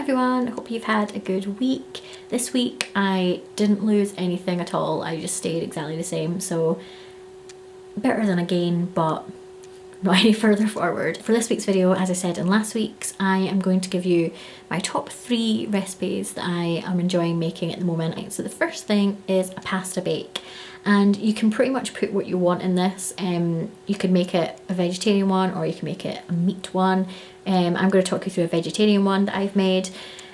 everyone, hope you've had a good week. This week I didn't lose anything at all, I just stayed exactly the same, so better than a gain, but not any further forward. For this week's video, as I said in last week's, I am going to give you my top 3 recipes that I am enjoying making at the moment. So the first thing is a pasta bake, and you can pretty much put what you want in this. You could make it a vegetarian one or you can make it a meat one. I'm going to talk you through a vegetarian one that I've made,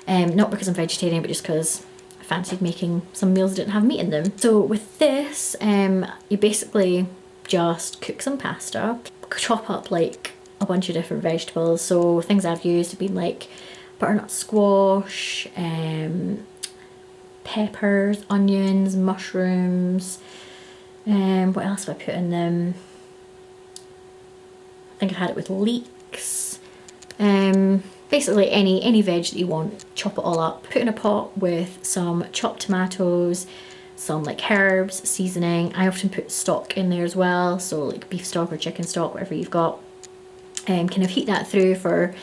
not because I'm vegetarian but just because I fancied making some meals that didn't have meat in them. So with this, you basically just cook some pasta, chop up like a bunch of different vegetables. So things I've used have been like butternut squash, peppers, onions, mushrooms, what else have I put in them? I think I've had it with leeks. Basically any veg that you want, chop it all up, put in a pot with some chopped tomatoes, some like herbs, seasoning. I often put stock in there as well, so like beef stock or chicken stock, whatever you've got. Kind of heat that through for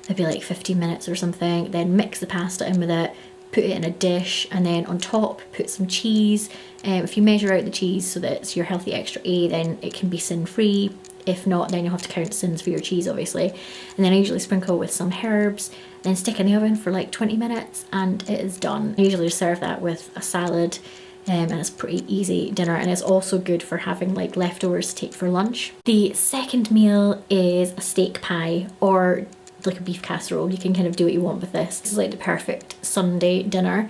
maybe like 15 minutes or something, then mix the pasta in with it, put it in a dish, and then on top put some cheese. If you measure out the cheese so that it's your healthy extra A, then it can be sin free. If not, then you'll have to count sins for your cheese obviously. And then I usually sprinkle with some herbs, then stick in the oven for like 20 minutes and it is done. I usually just serve that with a salad, and it's pretty easy dinner, and it's also good for having like leftovers to take for lunch. The second meal is a steak pie or like a beef casserole. You can kind of do what you want with this. This is like the perfect Sunday dinner.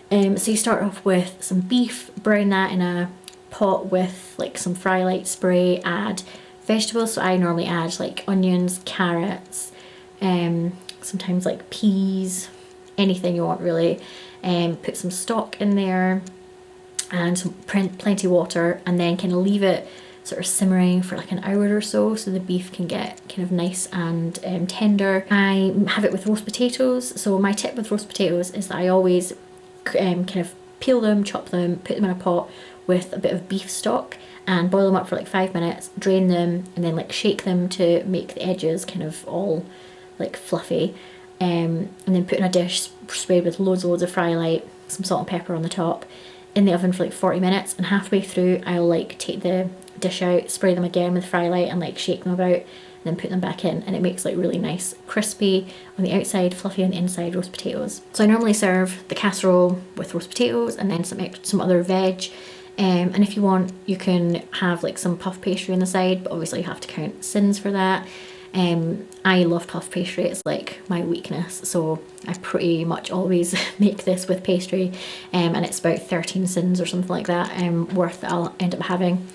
So you start off with some beef, brown that in a pot with like some fry light spray, add vegetables. So I normally add like onions, carrots, sometimes like peas, anything you want really. Put some stock in there and some plenty of water, and then kind of leave it sort of simmering for like an hour or so the beef can get kind of nice and tender. I have it with roast potatoes. So my tip with roast potatoes is that I always kind of peel them, chop them, put them in a pot with a bit of beef stock and boil them up for like 5 minutes, drain them, and then like shake them to make the edges kind of all like fluffy, and then put in a dish sprayed with loads of fry light, some salt and pepper on the top, in the oven for like 40 minutes, and halfway through I'll like take the dish out, spray them again with fry light and like shake them about, and then put them back in, and it makes like really nice crispy on the outside, fluffy on the inside roast potatoes. So I normally serve the casserole with roast potatoes and then some other veg, and if you want you can have like some puff pastry on the side, but obviously you have to count sins for that. I love puff pastry, it's like my weakness, so I pretty much always make this with pastry, and it's about 13 sins or something like that worth that I'll end up having,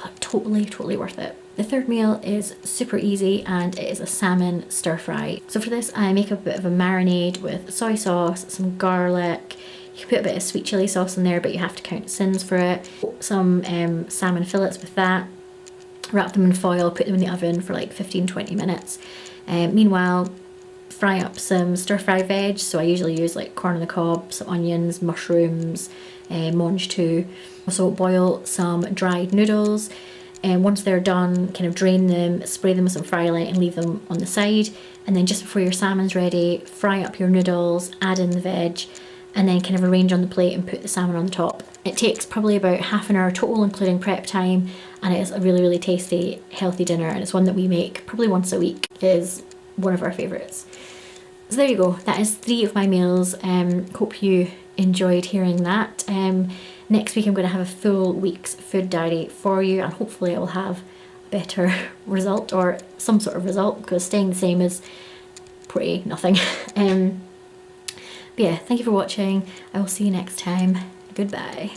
but totally worth it. The third meal is super easy, and it is a salmon stir fry. So for this I make a bit of a marinade with soy sauce, some garlic. You can put a bit of sweet chili sauce in there, but you have to count sins for it. Some salmon fillets with that. Wrap them in foil, put them in the oven for like 15-20 minutes. Meanwhile, fry up some stir fry veg. So I usually use like corn on the cob, some onions, mushrooms, mange too. Also boil some dried noodles, and once they're done, kind of drain them, spray them with some fry light and leave them on the side. And then just before your salmon's ready, fry up your noodles, add in the veg, and then kind of arrange on the plate and put the salmon on the top. It takes probably about half an hour total including prep time, and it is a really tasty, healthy dinner, and it's one that we make probably once a week. It is one of our favourites. So there you go, that is 3 of my meals. Hope you enjoyed hearing that. Next week I'm going to have a full week's food diary for you, and hopefully I will have a better result, or some sort of result, because staying the same is pretty nothing. But yeah, thank you for watching. I will see you next time. Goodbye.